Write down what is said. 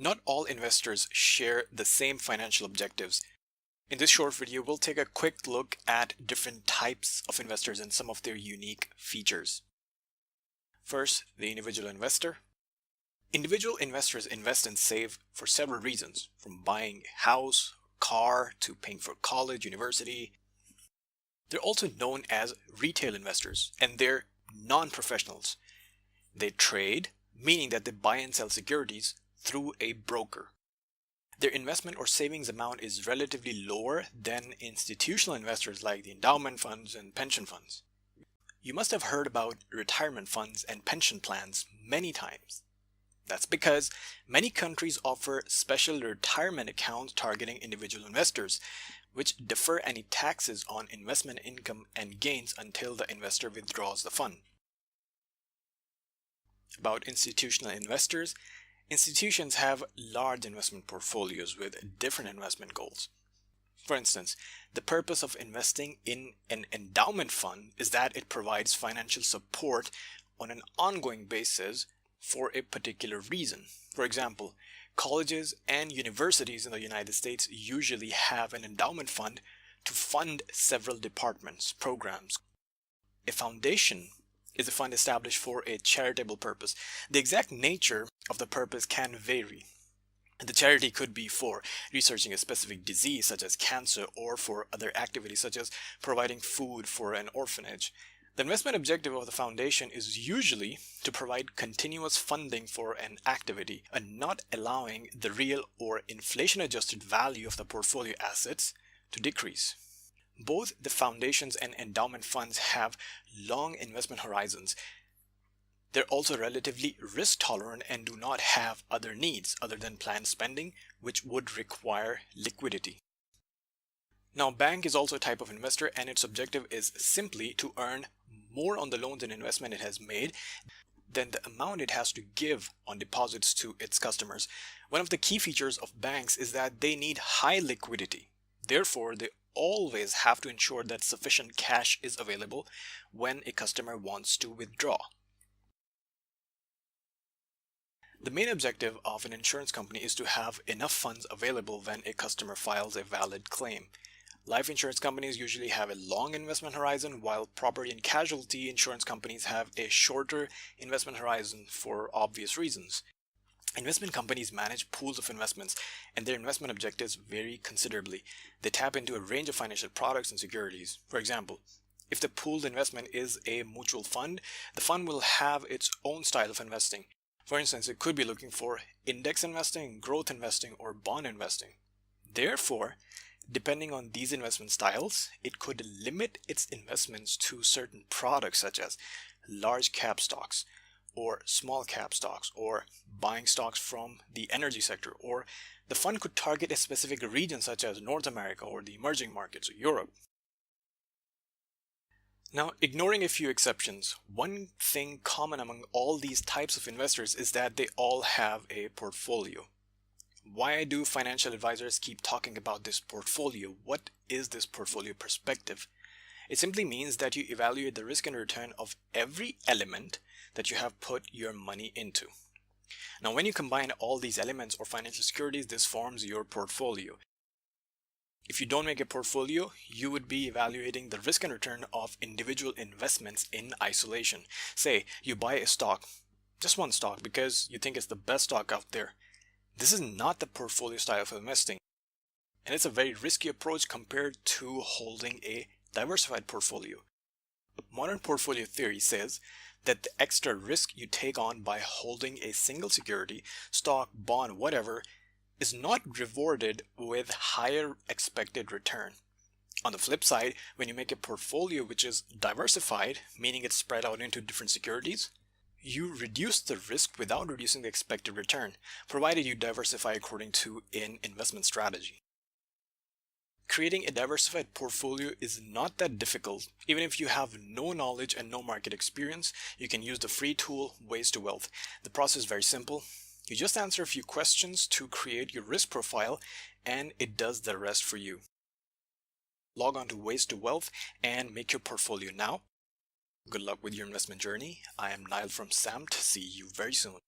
Not all investors share the same financial objectives. In this short video, we'll take a quick look at different types of investors and some of their unique features. First, the individual investor. Individual investors invest and save for several reasons, from buying a house, car, to paying for college, university. They're also known as retail investors, and they're non-professionals. They trade, meaning that they buy and sell securities through a broker. Their investment or savings amount is relatively lower than institutional investors like the endowment funds and pension funds. You must have heard about retirement funds and pension plans many times. That's because many countries offer special retirement accounts targeting individual investors, which defer any taxes on investment income and gains until the investor withdraws the fund. About institutional investors, institutions have large investment portfolios with different investment goals. For instance, the purpose of investing in an endowment fund is that it provides financial support on an ongoing basis for a particular reason. For example, colleges and universities in the United States usually have an endowment fund to fund several departments, programs. A foundation is a fund established for a charitable purpose. The exact nature of the purpose can vary. The charity could be for researching a specific disease such as cancer, or for other activities such as providing food for an orphanage. The investment objective of the foundation is usually to provide continuous funding for an activity and not allowing the real or inflation-adjusted value of the portfolio assets to decrease. Both the foundations and endowment funds have long investment horizons. They're also relatively risk tolerant and do not have other needs other than planned spending, which would require liquidity. Now, bank is also a type of investor, and its objective is simply to earn more on the loans and investment it has made than the amount it has to give on deposits to its customers. One of the key features of banks is that they need high liquidity. Therefore, they always have to ensure that sufficient cash is available when a customer wants to withdraw. The main objective of an insurance company is to have enough funds available when a customer files a valid claim. Life insurance companies usually have a long investment horizon, while property and casualty insurance companies have a shorter investment horizon for obvious reasons. Investment companies manage pools of investments, and their investment objectives vary considerably. They tap into a range of financial products and securities. For example, if the pooled investment is a mutual fund, the fund will have its own style of investing. For instance, it could be looking for index investing, growth investing, or bond investing. Therefore, depending on these investment styles, it could limit its investments to certain products such as large cap stocks, or small cap stocks, or buying stocks from the energy sector, or the fund could target a specific region such as North America or the emerging markets or Europe. Now, ignoring a few exceptions, one thing common among all these types of investors is that they all have a portfolio. Why do financial advisors keep talking about this portfolio? What is this portfolio perspective? It simply means that you evaluate the risk and return of every element that you have put your money into. Now, when you combine all these elements or financial securities, this forms your portfolio. If you don't make a portfolio, you would be evaluating the risk and return of individual investments in isolation. Say you buy a stock, just one stock, because you think it's the best stock out there. This is not the portfolio style of investing, and it's a very risky approach compared to holding a diversified portfolio. Modern portfolio theory says that the extra risk you take on by holding a single security, stock, bond, whatever, is not rewarded with higher expected return. On the flip side, when you make a portfolio which is diversified, meaning it's spread out into different securities, you reduce the risk without reducing the expected return, provided you diversify according to an investment strategy. Creating a diversified portfolio is not that difficult. Even if you have no knowledge and no market experience, you can use the free tool Ways to Wealth. The process is very simple. You just answer a few questions to create your risk profile, and it does the rest for you. Log on to Ways to Wealth and make your portfolio now. Good luck with your investment journey. I am Niall from SAMT. See you very soon.